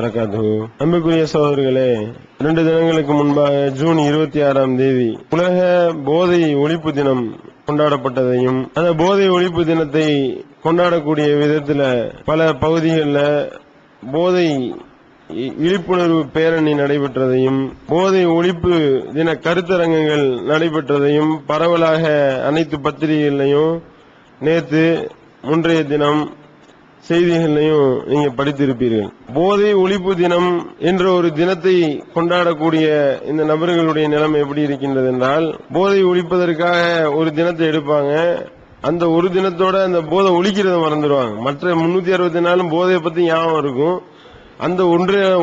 அன்புக்குரிய சகோதரர்களே, 2 தினங்களுக்கு முன்பாக ஜூன் 26ஆம் தேதி உலக போதை ஒழிப்பு தினம் கொண்டாடப்பட்டதையும், அந்த போதை ஒழிப்பு தினத்தை கொண்டாடக்கூடிய விதத்தில் பல பகுதிகளில் போதை விழிப்புணர்வு பேரணி நடைபெற்றதையும், போதை ஒழிப்பு தின கருத்தரங்கங்கள் நடைபெற்றதையும் பரவலாக அனைத்து பத்திரிகைகளையும் நேற்று முன்றைய தினம் செய்திகளையும் நீங்க படித்திருப்பீர்கள். போதை ஒழிப்பு தினம் என்ற ஒரு தினத்தை கொண்டாடக்கூடிய இந்த நபர்களுடைய நிலைமை எப்படி இருக்கின்றது என்றால், போதை ஒழிப்பதற்காக ஒரு தினத்தை எடுப்பாங்க, அந்த ஒரு தினத்தோட அந்த போதை ஒழிக்கிறத மறந்துடுவாங்க. மற்ற 364 நாளும் போதையை பத்தி ஞாபகம் இருக்கும். அந்த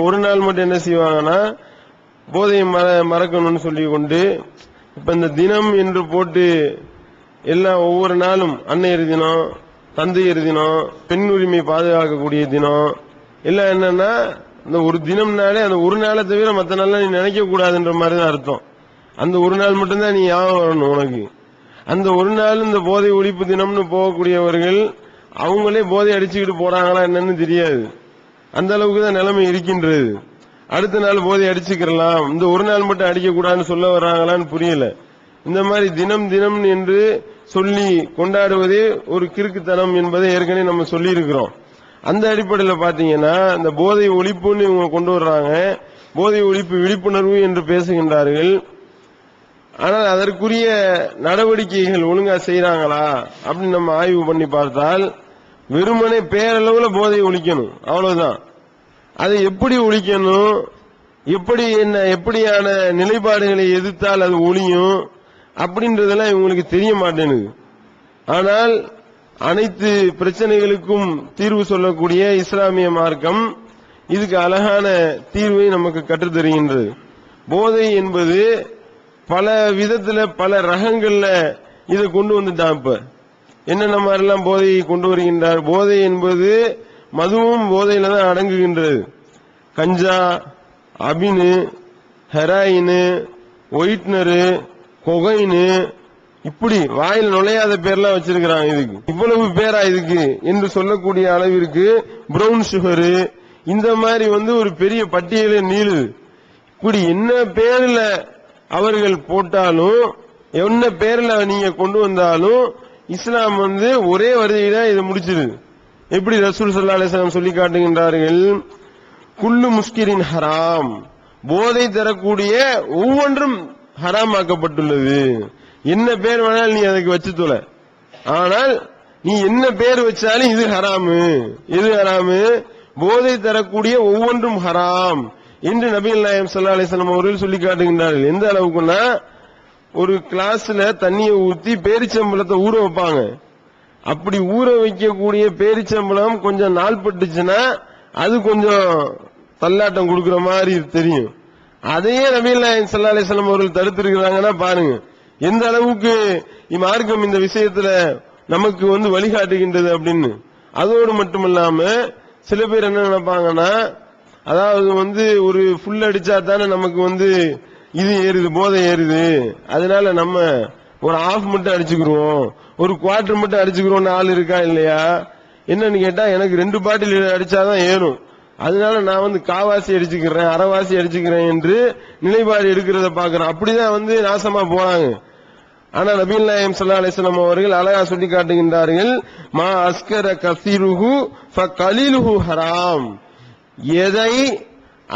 ஒரு நாள் மட்டும் என்ன செய்வாங்கன்னா, போதையை மறக்கணும்னு சொல்லி கொண்டு இப்ப இந்த தினம் என்று போட்டு எல்லாம் ஒவ்வொரு நாளும் அன்னையர் தினம், தந்தையர் தினம், பெண் உரிமை பாதுகாக்கக்கூடிய தினம் எல்லாம் என்னன்னா, இந்த ஒரு தினம்னாலே அந்த ஒரு நாளை தவிர மற்ற நாள் நீ நினைக்க கூடாதுன்ற மாதிரி தான் அர்த்தம். அந்த ஒரு நாள் மட்டும்தான் நீ ஞாபகம் வரணும் உனக்கு. அந்த ஒரு நாள் இந்த போதை ஒழிப்பு தினம்னு போகக்கூடியவர்கள் அவங்களே போதை அடிச்சுக்கிட்டு போறாங்களா என்னன்னு தெரியாது. அந்த அளவுக்கு தான் நிலைமை இருக்கின்றது. அடுத்த நாள் போதை அடிச்சுக்கலாம், இந்த ஒரு நாள் மட்டும் அடிக்க கூடாதுன்னு சொல்ல வர்றாங்களான்னு புரியல. இந்த மாதிரி தினம் தினம் என்று சொல்லி கொண்டாடுவதே ஒரு கிறுக்குத்தனம் என்பதை ஏற்கனவே நம்ம சொல்லி இருக்கிறோம். அந்த அடிப்படையில் பாத்தீங்கன்னா, இந்த போதை ஒழிப்புன்னு இவங்க கொண்டு வர்றாங்க, போதை ஒழிப்பு விழிப்புணர்வு என்று பேசுகின்றார்கள். ஆனால் அதற்குரிய நடவடிக்கைகள் ஒழுங்கா செய்யறாங்களா அப்படின்னு நம்ம ஆய்வு பண்ணி பார்த்தால், வெறுமனே பேரளவுல போதை ஒழிக்கணும், அவ்வளவுதான். அதை எப்படி ஒழிக்கணும், எப்படியான நிலைப்பாடுகளை எதிர்த்தால் அது ஒழியும் அப்படின்றதெல்லாம் இவங்களுக்கு தெரிய மாட்டேனுது. ஆனால் அனைத்து பிரச்சனைகளுக்கும் தீர்வு சொல்லக்கூடிய இஸ்லாமிய மார்க்கம் இதுக்கு அழகான தீர்வை நமக்கு கற்றுத் தருகின்றது. போதை என்பது பல விதத்துல பல ரகங்கள்ல இதை கொண்டு வந்துட்டான். இப்ப என்னென்ன மாதிரிலாம் போதையை கொண்டு வருகின்றார். போதை என்பது மதுவும் போதையில தான் அடங்குகின்றது. கஞ்சா, அபினு, ஹெராயின், ஒயிட்னரு, கொகைனு, இப்படி வாயில் நுழையாத பேர்லாம் வச்சிருக்கிறாங்க. இதுக்கு இவ்வளவு பேரா இதுக்கு என்று சொல்லக்கூடிய அளவிற்கு பிரவுன் சுகரு, இந்த மாதிரி ஒரு பெரிய பட்டியலே நீளுது. இப்படி என்ன பேர்ல அவர்கள் போட்டாலும், என்ன பேர்ல நீங்க கொண்டு வந்தாலும், இஸ்லாம் ஒரே வரியில இதை முடிச்சிருது. எப்படி ரசூல் ஸல்லல்லாஹு அலைஹி வஸல்லம் சொல்லி காட்டுகின்றார்கள், குல்லு முஸ்கிரின் ஹராம், போதை தரக்கூடிய ஒவ்வொன்றும் ஹராமாக்கப்பட்டுள்ளது. என்ன பேர் வேணாலும் நீ அதுக்கு வச்சு தொல, ஆனால் நீ என்ன பேர் வச்சாலும் இது ஹராமு. எது ஹராமு? போதை தரக்கூடிய ஒவ்வொன்றும் ஹராம் என்று நபிகள் நாயகம் ஸல்லல்லாஹு அலைஹி வஸல்லம் அவர்கள் சொல்லி காட்டுகின்றார்கள். எந்த அளவுக்குன்னா, ஒரு கிளாஸ்ல தண்ணியை ஊத்தி பேரிச்சம்பழத்தை ஊற வைப்பாங்க. அப்படி ஊற வைக்கக்கூடிய பேரிச்சம்பழம் கொஞ்சம் நாள் பட்டுச்சுன்னா அது கொஞ்சம் தள்ளாட்டம் கொடுக்கிற மாதிரி தெரியும். அதையே நபிகள் நாயகம் ஸல்லல்லாஹு அலைஹி வஸல்லம் அவர்கள் தடுத்திருக்கிறாங்கன்னா பாருங்க எந்த அளவுக்கு மார்க்கம் இந்த விஷயத்துல நமக்கு வழிகாட்டுகின்றது அப்படின்னு. அதோடு மட்டுமல்லாம சில பேர் என்ன நினைப்பாங்கன்னா, அதாவது ஒரு ஃபுல் அடிச்சா தானே நமக்கு இது ஏறுது, போதை ஏறுது, அதனால நம்ம ஒரு ஆஃப் மட்டும் அடிச்சுக்கிறோம், ஒரு குவார்டர் மட்டும் அடிச்சுக்கிறோம்னு ஆள் இருக்கா இல்லையா? என்னன்னு கேட்டா, எனக்கு 2 பாட்டில் அடிச்சாதான் ஏறும், அதனால நான் காவாசி அடிச்சுக்கிறேன், அரைவாசி அடிச்சுக்கிறேன் என்று நிலைப்பாடு எடுக்கிறத பாக்குறேன். அப்படிதான் நாசமா போறாங்க. ஆனா நபிகள் நாயகம் ஸல்லல்லாஹு அலைஹி வஸல்லம் அவர்கள் அழகா சொல்லி காட்டுகின்றார்கள், மா அஸ்கர கஸீருஹு ஃபகலீலுஹு ஹராம், எதை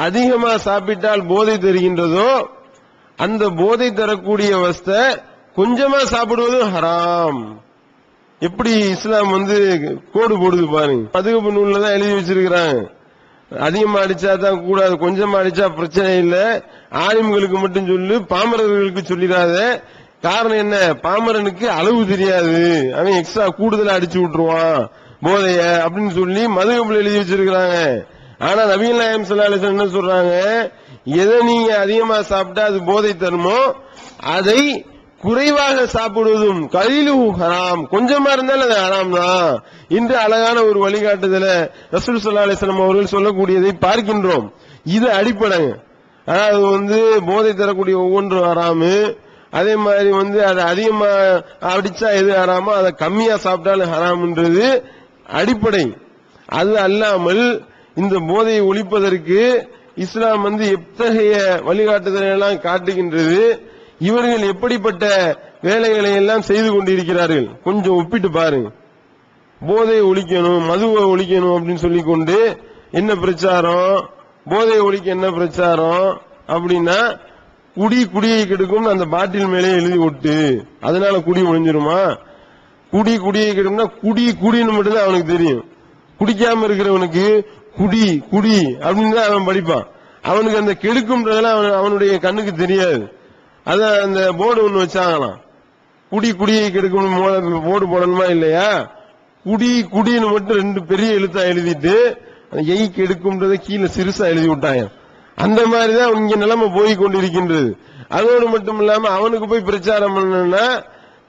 அதிகமா சாப்பிட்டால் போதை தருகின்றதோ அந்த போதை தரக்கூடிய வஸ்தை கொஞ்சமா சாப்பிடுவதும் ஹராம். எப்படி இஸ்லாம் கோடு போடுது பாருங்க. மதுகபு நூல்ல தான் எழுதி வச்சிருக்கிறாங்க. அதிகமா அடிச்சா தான் கூடாது, கொஞ்சமா அடிச்சா பிரச்சனை இல்ல, ஆலிம்களுக்கு மட்டும் சொல்லு, பாமரர்களுக்கு சொல்லிடாத. காரணம் என்ன? பாமரனுக்கு அளவு தெரியாது, அவன் எக்ஸ்ட்ரா கூடுதலா அடிச்சு விட்டுருவான் போதைய அப்படின்னு சொல்லி மதுகபுல எழுதி வச்சிருக்கிறாங்க. ஆனா நபிகள் நாயகம் ஸல்லல்லாஹு அலைஹி வஸல்லம் என்ன சொல்றாங்க, எதை நீங்க அதிகமா சாப்பிட்டா அது போதை தருமோ அதை குறைவாக சாப்பிடுவதும் கலீலுஹு ஹராம், கொஞ்சமா இருந்தாலும் அது ஹராம் தான் என்று அழகான ஒரு வழிகாட்டுதல ரசூல் ஸல்லல்லாஹு அலைஹி வஸல்லம் அவர்கள் சொல்லக்கூடியதை பார்க்கின்றோம். இது அடிப்படை. அதாவது போதை தரக்கூடிய ஒவ்வொன்றும் ஹராமு. அதே மாதிரி அதை அதிகமா அடிச்சா எது ஹராமோ அதை கம்மியா சாப்பிட்டாலும் ஹராம்ன்றது அடிப்படை. அது அல்லாமல் இந்த போதையை ஒழிப்பதற்கு இஸ்லாம் எத்தகைய வழிகாட்டுதலை எல்லாம் காட்டுகின்றது, இவர்கள் எப்படிப்பட்ட வேலைகளை எல்லாம் செய்து கொண்டிருக்கிறார்கள் கொஞ்சம் ஒப்பிட்டு பாருங்க. போதையை ஒழிக்கணும், மதுவை ஒழிக்கணும் அப்படின்னு சொல்லிக்கொண்டு என்ன பிரச்சாரம், போதையை ஒழிக்க என்ன பிரச்சாரம் அப்படின்னா, குடியை கெடுக்கும் அந்த பாட்டில் மேலே எழுதி ஒட்டு, அதனால குடி ஒழிஞ்சிருமா? குடியை கெடுக்கும்னா குடின்னு மட்டும்தான் அவனுக்கு தெரியும். குடிக்காம இருக்கிறவனுக்கு குடி அப்படின்னு தான் அவன் படிப்பான். அவனுக்கு அந்த கெடுக்கும்ன்றதெல்லாம் அவனுடைய கண்ணுக்கு தெரியாது. அதான் அந்த போர்டு ஒண்ணு வச்சாங்களாம், குடியை கெடுக்கும் போர்டு போடணுமா இல்லையா? குடின்னு மட்டும் 2 பெரிய எழுத்தா எழுதிட்டு எய்க்கு எடுக்கும்ன்றதை கீழே சிறுசா எழுதி விட்டாங்க. அந்த மாதிரிதான் இங்க நிலைமை போய் கொண்டிருக்கின்றது. அதோடு மட்டும் இல்லாம அவனுக்கு போய் பிரச்சாரம் பண்ணா,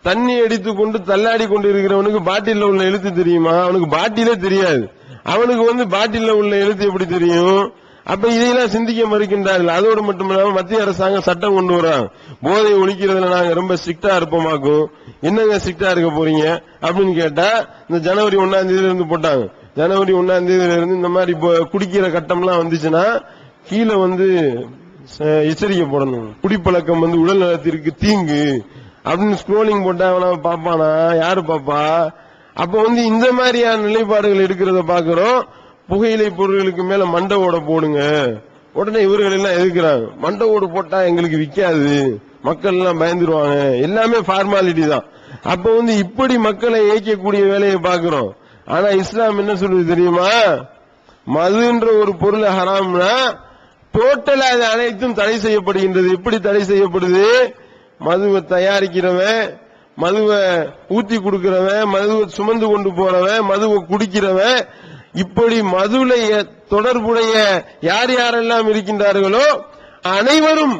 தண்ணி அடித்து கொண்டு தள்ளாடி கொண்டு இருக்கிறவனுக்கு பாட்டில உள்ள எழுத்து தெரியுமா? அவனுக்கு பாட்டிலே தெரியாது. அவனுக்கு பாட்டில உள்ள எழுத்து எப்படி தெரியும்? அப்ப இதையெல்லாம் சிந்திக்க மறுக்கின்றார்கள். அதோடு மட்டும் இல்லாம மத்திய அரசாங்கம் சட்டம் கொண்டு வராங்க, போதை ஒழிக்கிறதுல நாங்க ரொம்ப ஸ்ட்ரிக்டா இருப்போமாக்கும். என்னங்க ஸ்ட்ரிக்டா இருக்க போறீங்க அப்படின்னு கேட்டா, இந்த ஜனவரி 1ஆம் தேதியில இருந்து போட்டாங்க. ஜனவரி 1ஆம் தேதியில இருந்து இந்த மாதிரி குடிக்கிற கட்டம்லாம் வந்துச்சுன்னா கீழே எச்சரிக்கை போடணும், குடிப்பழக்கம் உடல் நலத்திற்கு தீங்கு அப்படின்னு ஸ்க்ரோலிங் போட்டா அவன பாப்பானா? யாரு பாப்பா? அப்ப இந்த மாதிரியான நிலைப்பாடுகள் எடுக்கிறத பாக்குறோம். புகையிலை பொருட்களுக்கு மேல மண்டை ஓட போடுங்க, உடனே இவர்கள் எல்லாம் எதிர்க்கிறாங்க. மண்டை ஓடு போட்டா எங்களுக்கு விக்காது, மக்கள் எல்லாம் பயந்துருவாங்க, எல்லாமே ஃபார்மாலிட்டி தான். அப்ப இப்படி மக்களை இயக்கக்கூடிய வேலையை பாக்குறோம். ஆனா இஸ்லாம் என்ன சொல்றது தெரியுமா? மதுன்ற ஒரு பொருள் ஹராம்னா டோட்டலா அது அனைத்தும் தடை செய்யப்படுகின்றது. எப்படி தடை செய்யப்படுது? மதுவை தயாரிக்கிறவன், மதுவை ஊத்தி கொடுக்கிறவன், மதுவை சுமந்து கொண்டு போறவன், மதுவை குடிக்கிறவன், இப்படி மதுல தொடர்புடைய யார் யாரெல்லாம் இருக்கின்றார்களோ அனைவரும்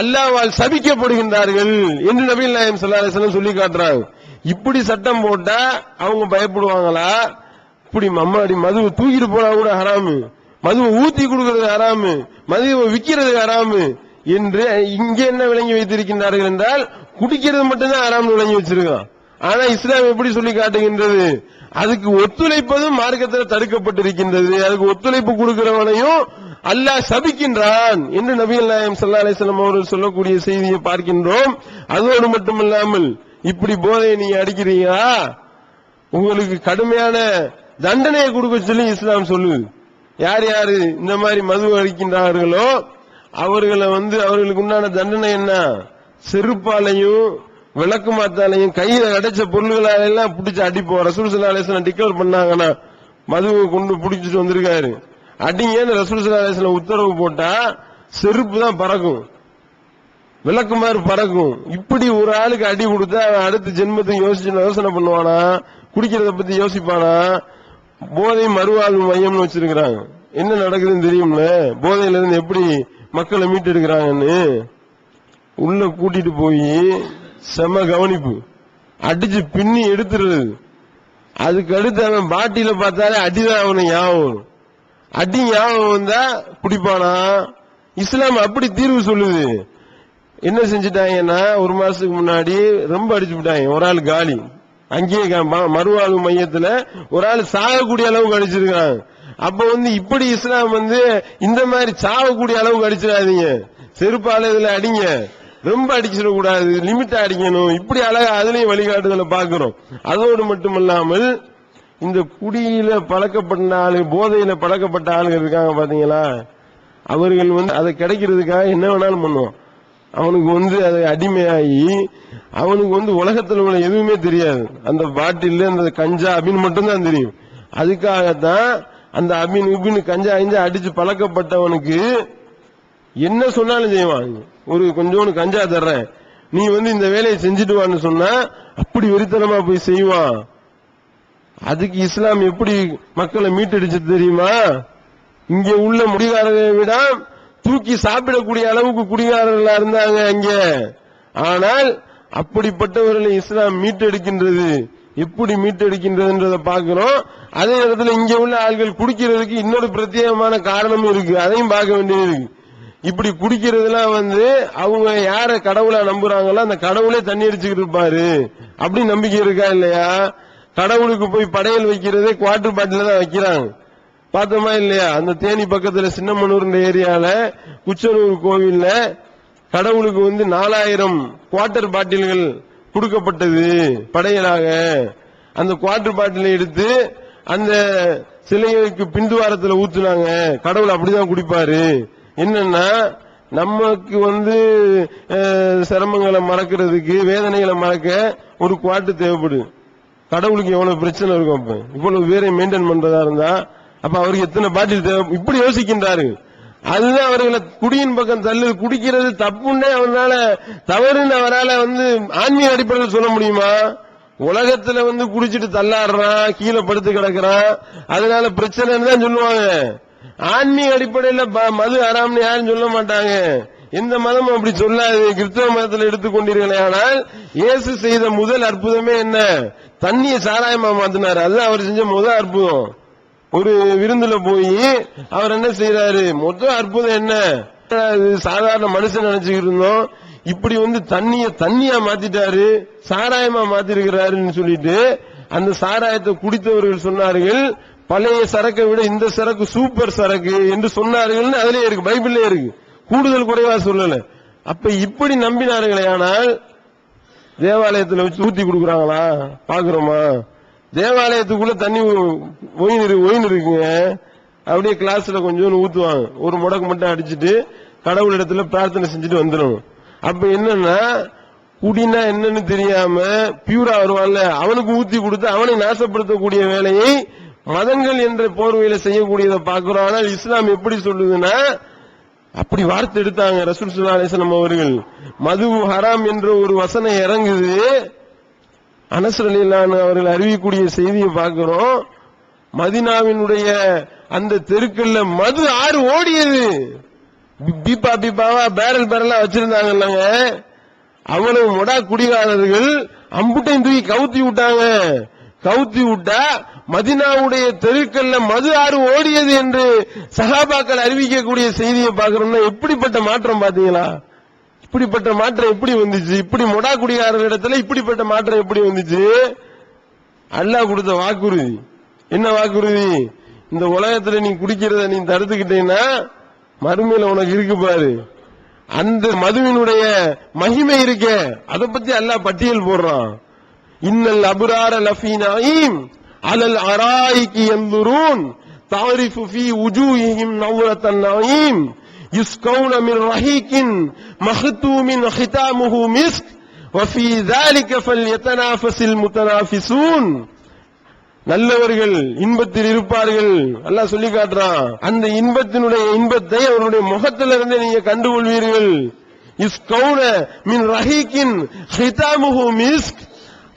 அல்லாஹ்வால் சபிக்கப்படுகின்றார்கள் என்று நபிகள் நாயகம் ஸல்லல்லாஹு அலைஹி வஸல்லம் சொல்லி காட்டுறாங்க. இப்படி சட்டம் போட்டா அவங்க பயப்படுவாங்களா? இப்படி மம்மாடி மதுவை தூக்கிட்டு போனா கூட ஹராமு, மதுவை ஊத்தி கொடுக்கிறது ஹராமு, மதுவை விற்கிறது ஹராமு என்று இங்கே என்ன விளங்கி வைத்திருக்கின்றார்கள் என்றால், குடிக்கிறது மட்டும்தான் ஹராம் விளங்கி வச்சிருக்கான். ஆனா இஸ்லாம் எப்படி சொல்லி காட்டுகின்றது? அதுக்கு ஒத்துழைப்பதும் மார்க்கத்தில் தடுக்கப்பட்டிருக்கின்றது. அதுக்கு ஒத்துழைப்பு கொடுக்கிறவனையும் அல்லாஹ் சபிக்கின்றான் என்று நபிகள் நாயகம் ஸல்லல்லாஹு அலைஹி வஸல்லம் அவர்கள் சொல்லக்கூடிய செய்தியை பார்க்கின்றோம். அதோடு மட்டுமல்லாமல், இப்படி போதையை நீங்க அடிக்கிறீங்களா, உங்களுக்கு கடுமையான தண்டனையை கொடுக்க சொல்லி இஸ்லாம் சொல்லுது. யார் யாரு இந்த மாதிரி மது அடிக்கின்றார்களோ அவர்களை அவர்களுக்கு உண்டான தண்டனை என்ன? செருப்பாலையும் விளக்கு மாத்தாலையும் கையில அடைச்ச பொருள்களால எல்லாம் பிடிச்சு அடிப்போம். ரசூல் ஸல்லல்லாஹு அலைஹி வஸல்லம் டிக்ளேர் பண்ணாங்கன்னா, மதுவை கொண்டு பிடிச்சிட்டு வந்திருக்காரு அடிங்கன்னு ரசூல் ஸல்லல்லாஹு அலைஹி வஸல்லம் உத்தரவு போட்டா செருப்பு தான் பறக்கும், விளக்கு மாதிரி பறக்கும். இப்படி ஒரு ஆளுக்கு அடி கொடுத்தா அடுத்த ஜென்மத்துக்கு யோசனை பண்ணுவானா? குடிக்கிறத பத்தி யோசிப்பானா? போதை மறுவாழ்வு மையம்னு வச்சிருக்கிறாங்க. என்ன நடக்குதுன்னு தெரியும்ல, போதையில இருந்து எப்படி மக்களை மீட்டெடுக்கிறாங்கன்னு. உள்ள கூட்டிட்டு போய் செம கவனிப்பு, அடிச்சு பின்னி எடுத்துறது. அதுக்கு அடுத்து அவன் பாட்டியில பார்த்தாலே அடிதான் அவனுக்கு ஞாபகம். அடி ஞாபகம் வந்தா குடிப்பானா? இஸ்லாம் அப்படி தீர்வு சொல்லுது. என்ன செஞ்சுட்டாங்கன்னா, ஒரு மாசத்துக்கு முன்னாடி ரொம்ப அடிச்சு விட்டாங்க. ஒரு ஆள் காலி, அங்கேயே மறுவாழ்வு மையத்துல ஒரு ஆள் சாகக்கூடிய அளவுக்கு அடிச்சிருக்காங்க. அப்ப இப்படி இஸ்லாம் இந்த மாதிரி சாகக்கூடிய அளவுக்கு அடிச்சிடாதீங்க, செருப்பால இதுல அடிங்க, ரொம்ப அடிச்சிடக்கூடாது, லிமிட்டா அடிக்கணும். இப்படி அழகா அதுலயும் வழிகாட்டுதலை பாக்குறோம். அதோடு மட்டுமல்லாமல், இந்த குடியில பழக்கப்பட்ட ஆளு, போதையில பழக்கப்பட்ட ஆளுங்க இருக்காங்க பாத்தீங்களா, அவர்கள் அதை கிடைக்கிறதுக்காக என்ன வேணாலும் பண்ணுவான். அவனுக்கு அதை அடிமையாகி அவனுக்கு உலகத்தில் உள்ள எதுவுமே தெரியாது. அந்த பாட்டில் அந்த கஞ்சா அபின் மட்டும்தான் தெரியும். அதுக்காகத்தான் அந்த அபின் உபின் கஞ்சா அடிச்சு பழக்கப்பட்டவனுக்கு என்ன சொன்னாலும் செய்வான். ஒரு கொஞ்சோண்டு கஞ்சா தர்றேன், நீ இந்த வேலையை செஞ்சுட்டு வான்னு சொன்னா அப்படி வெறித்தனமா போய் செய்வான். அதுக்கு இஸ்லாம் எப்படி மக்களை மீட்டடிச்சு தெரியுமா? இங்க உள்ள முடிகாரர்களை விட தூக்கி சாப்பிடக்கூடிய அளவுக்கு குடிகாரர்களா இருந்தாங்க அங்க. ஆனால் அப்படிப்பட்டவர்களை இஸ்லாம் மீட்டெடுக்கின்றது. எப்படி மீட்டெடுக்கின்றதுன்றத பாக்கிறோம். அதே நேரத்தில் இங்க உள்ள ஆள்கள் குடிக்கிறதுக்கு இன்னொரு பிரத்யேகமான காரணமும் இருக்கு, அதையும் பார்க்க வேண்டியது இருக்கு. இப்படி குடிக்கிறதுலாம் அவங்க யார கடவுளா நம்புறாங்களோ அந்த கடவுளே தண்ணி அடிச்சுக்கிட்டு இருப்பாரு அப்படி நம்பிக்கை இருக்கா இல்லையா? கடவுளுக்கு போய் படையல் வைக்கிறதே குவார்டர் பாட்டில தான் வைக்கிறாங்க. பார்த்தோமா இல்லையா? அந்த தேனி பக்கத்துல சின்னமனூர் ஏரியால குச்சனூர் கோவில்ல கடவுளுக்கு 4000 குவார்டர் பாட்டில்கள் கொடுக்கப்பட்டது படையலாக. அந்த குவார்டர் பாட்டிலை எடுத்து அந்த சிலைகளுக்கு பிந்துவாரத்தில் ஊத்துனாங்க. கடவுள் அப்படிதான் குடிப்பாரு. என்னன்னா நமக்கு சிரமங்களை மறக்கிறதுக்கு, வேதனைகளை மறக்க ஒரு குவார்டர் தேவைப்படுது. கடவுளுக்கு எவ்வளவு பிரச்சனை இருக்கும். அப்ப இவ்வளவு பேரை மெயின்டைன் பண்றதா இருந்தா அப்ப அவருக்கு எத்தனை பாட்டில் தேவை? இப்படி யோசிக்கின்றாரு. அதுதான் அவர்களை குடியின் பக்கம் தள்ளு. குடிக்கிறது தப்புன்னே அவரால, தவறுன்னு அவரால ஆன்மீக அடிப்படையில் சொல்ல முடியுமா? உலகத்துல குடிச்சிட்டு தள்ளாடுறான், கீழே படுத்து கிடக்குறான், அதனால பிரச்சனைன்னு தான் சொல்லுவாங்க. ஆன்மீக அடிப்படையில் மது ஹராம்னு யாரும் சொல்ல மாட்டாங்க. எந்த மதமும் அப்படி சொல்லாது. கிறிஸ்தவ மதத்தில் எடுத்துக்கொண்டீர்களே, ஆனால் இயேசு செய்த முதல் அற்புதமே என்ன? தண்ணியை சாராயமா மாத்தினாரு. அதுதான் அவர் செஞ்ச முதல் அற்புதம். ஒரு விருந்துல போய் அவர் என்ன செய்யறாரு? மொத்த அற்புதம் என்ன? சாதாரண மனுஷன் நினைச்சுக்கிட்டு இருந்தோம். இப்படி தண்ணியா மாத்திட்டாரு, சாராயமா மாத்திருக்கிறாருன்னு சொல்லிட்டு அந்த சாராயத்தை குடித்தவர்கள் சொன்னார்கள், பழைய சரக்கை விட இந்த சரக்கு சூப்பர் சரக்கு என்று சொன்னார்கள். அதுலயே இருக்கு, பைபிள்ல இருக்கு, கூடுதல் குறைவா சொல்லல. அப்ப இப்படி நம்பினார்களே. ஆனால் தேவாலயத்தில் வச்சு ஊத்தி கொடுக்குறாங்களா? பாக்குறோமா? தேவாலயத்துக்குள்ள தண்ணி ஒயின் இருக்குங்க. அப்படியே கிளாஸ்ல கொஞ்சம் ஊத்துவாங்க. ஒரு முடக்கு மட்டும் அடிச்சுட்டு கடவுள் இடத்துல பிரார்த்தனை செஞ்சுட்டு வந்துடும். அப்ப என்னன்னா குடினா என்னன்னு தெரியாம பியூரா வருவான்ல, அவனுக்கு ஊத்தி கொடுத்து அவனை நாசப்படுத்தக்கூடிய வேலையை மதங்கள் என்ற போர்வையில செய்யக்கூடியதை பார்க்கிறோம். ஆனால் இஸ்லாம் எப்படி சொல்லுதுன்னா, அப்படி வார்த்தை எடுத்தாங்க ரசூல் ஸல்லல்லாஹு அலைஹி வஸல்லம் அவர்கள். மது ஹராம் என்ற ஒரு வசனம் இறங்குது. அனஸ் ரலியல்லாஹு அன்ஹு அவர்கள் அறிவிக்கக்கூடிய செய்தியை பார்க்கிறோம். மதீனாவினுடைய அந்த தெருக்கல்ல மது ஆறு ஓடியது. பீப்பாவா பேரல் பேரலா வச்சிருந்தாங்க. அவ்வளவு மொடா குடிகாரர்கள் அம்புட்டையும் தூக்கி கவுத்தி விட்டாங்க. கவுத்தி விட்டா மதீனாவுடைய தெருக்கல்ல மது ஆறு ஓடியது என்று சஹாபாக்கள் அறிவிக்கக்கூடிய செய்தியை பார்க்கிறோம்னா எப்படிப்பட்ட மாற்றம் பாத்தீங்களா? இப்படிப்பட்ட மாற்றம் எப்படி வந்துச்சு? இப்படி மொடா குடிகாரர் இடத்துல இப்படிப்பட்ட மாற்றம் எப்படி வந்துச்சு? அல்லாஹ் கொடுத்த வாக்குறுதி. என்ன வாக்குறுதி? இந்த உலகத்துல நீ குடிக்கிறத நீ தடுத்துக்கிட்டீங்கன்னா மறுமையில உனக்கு இருக்கு பாரு, அந்த மதுவினுடைய மகிமை இருக்க, அதை பத்தி அல்லாஹ் பட்டியல் போடுறான். இன்னல் அபுரார லஃபீ நஈம் அலல் அராயிகி யன்துரூன் தாரிஃபு ஃபீ வுஜூஹிஹிம் நவ்ரத்தன் நஈம் யுஸ்கௌன மின் ரஹீகின் மஹ்தூமின் ஹிதாமுஹு மிஸ்க் வஃபீ ذلك ஃபல்யதனாஃபஸில் முத்தனாஃபிஸூன். நல்லவர்கள் இன்பத்தில் இருப்பார்கள் அல்லாஹ் சொல்லி காட்டுறான். அந்த இன்பத்தினுடைய இன்பத்தை அவருடைய முகத்திலிருந்து நீங்க கண்டுகொள்வீர்கள். யுஸ்கௌன மின் ரஹீகின் ஹிதாமுஹு மிஸ்க்.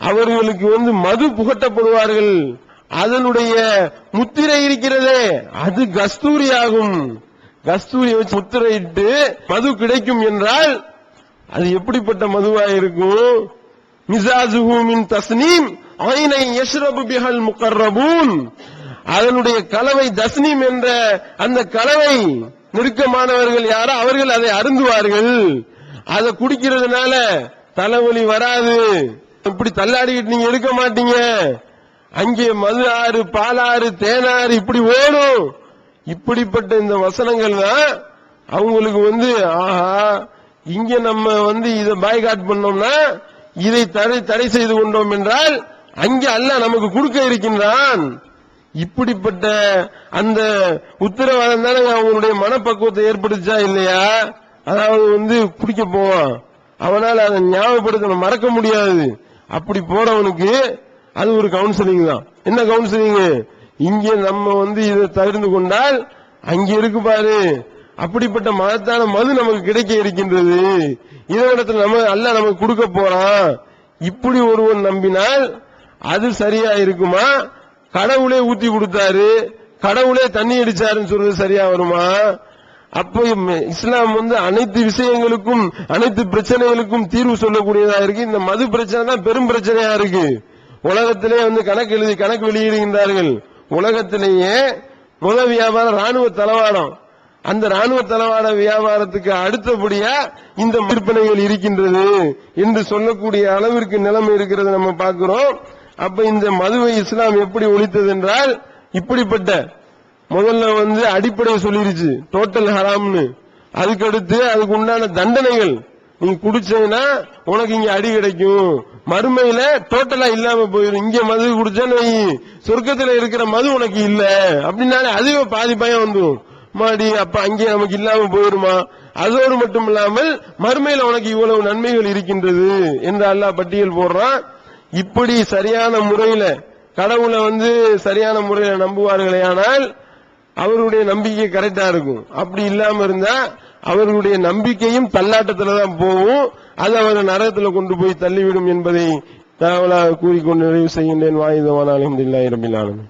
அவர்களுக்கு மது புகட்டப்படுவார்கள். அதனுடைய முத்திரை இருக்கிறதே அது கஸ்தூரி ஆகும். கஸ்தூரி வச்சு முத்திரையிட்டு மது கிடைக்கும் என்றால் அது எப்படிப்பட்ட மதுவா இருக்கும்? மிசாஜுஹு மின் தஸ்னீம் ஐனை யஷ்ரபு பிஹல் முகர்ரபூன். அதனுடைய கலவை தஸ்னீம் என்ற அந்த கலவை நெருக்கமானவர்கள் யாரோ அவர்கள் அதை அருந்துவார்கள். அதை குடிக்கிறதுனால தலைவலி வராது. இப்படி தள்ளாடிக்கிட்டு நீங்க எடுக்க மாட்டீங்க. அங்கே மது ஆறு, பாலாறு, தேனாறு இப்படி ஓடும். இப்படிப்பட்ட இந்த வசனங்கள் தான் அவங்களுக்கு ஆஹா, இங்க நம்ம இதை பாய்காட் பண்ணோம்னா, இதை தடை செய்து கொண்டோம் என்றால் அங்கே அல்லாஹ் நமக்கு கொடுக்க இருக்கின்றான். இப்படிப்பட்ட அந்த உத்தரவாதம் தானே அவங்களுடைய மனப்பக்குவத்தை ஏற்படுத்தா இல்லையா? அதாவது குடிக்க போவான், அவனால அதை ஞாபகப்படுத்த மறக்க முடியாது. அப்படி போறவனுக்கு அது ஒரு கவுன்சிலிங் தான். என்ன கவுன்சிலிங்? இங்கே நம்ம இதை தவிர்த்து கொண்டால் அங்கே இருக்கு பாரு, அப்படிப்பட்ட மகத்தான மது நமக்கு கிடைக்க இருக்கின்றது. இதனிடத்தில் அல்லாஹ் நமக்கு கொடுக்க போறான். இப்படி ஒருவன் நம்பினால் அது சரியா இருக்குமா? கடவுளே ஊத்தி கொடுத்தாரு, கடவுளே தண்ணி அடிச்சாருன்னு சொல்றது சரியா வருமா? அப்போ இஸ்லாம் அனைத்து விஷயங்களுக்கும் அனைத்து பிரச்சனைகளுக்கும் தீர்வு சொல்லக்கூடியதா இருக்கு. இந்த மது பிரச்சனை தான் பெரும் பிரச்சனையா இருக்கு. உலகத்திலே கணக்கு வெளியிடுகின்றார்கள். உலகத்திலேயே முதல் வியாபாரம் ராணுவ தளவாடம். அந்த ராணுவ தளவாட வியாபாரத்துக்கு அடுத்தபடியா இந்த விற்பனைகள் இருக்கின்றது என்று சொல்லக்கூடிய அளவிற்கு நிலைமை இருக்கிறது நம்ம பார்க்கிறோம். அப்ப இந்த மதுவை இஸ்லாம் எப்படி ஒழித்தது என்றால், இப்படிப்பட்ட முதல்ல அடிப்படை சொல்லிருச்சு டோட்டல் ஹராம்னு. அதுக்கடுத்து அதுக்கு உண்டான தண்டனைகள், நீ குடிச்சீங்கன்னா உனக்கு இங்க அடி கிடைக்கும், மறுமையில டோட்டலா இல்லாம போயிடும். இங்க மது குடிச்சா சொர்க்கத்துல இருக்கிற மது உனக்கு இல்ல அப்படின்னாலே அதுவே பாதி பயம் வந்துடும். மாடி அப்ப அங்கே நமக்கு இல்லாம போயிருமா? அதோடு மட்டும் இல்லாமல் மறுமையில உனக்கு இவ்வளவு நன்மைகள் இருக்கின்றது என்று அல்லாஹ் பட்டியல் போடுறான். இப்படி சரியான முறையில கடவுளை சரியான முறையில நம்புவார்களே ஆனால் அவருடைய நம்பிக்கை கரெக்டா இருக்கும். அப்படி இல்லாம இருந்தா அவர்களுடைய நம்பிக்கையும் தள்ளாட்டத்துலதான் போகும். அது அவரை நரகத்துல கொண்டு போய் தள்ளிவிடும் என்பதை தகவலாக கூறிக்கொண்டு நிறைவு செய்கின்றேன். வாயுதவான அல்ஹம்துலில்லாஹி ரப்பில் ஆலமீன்.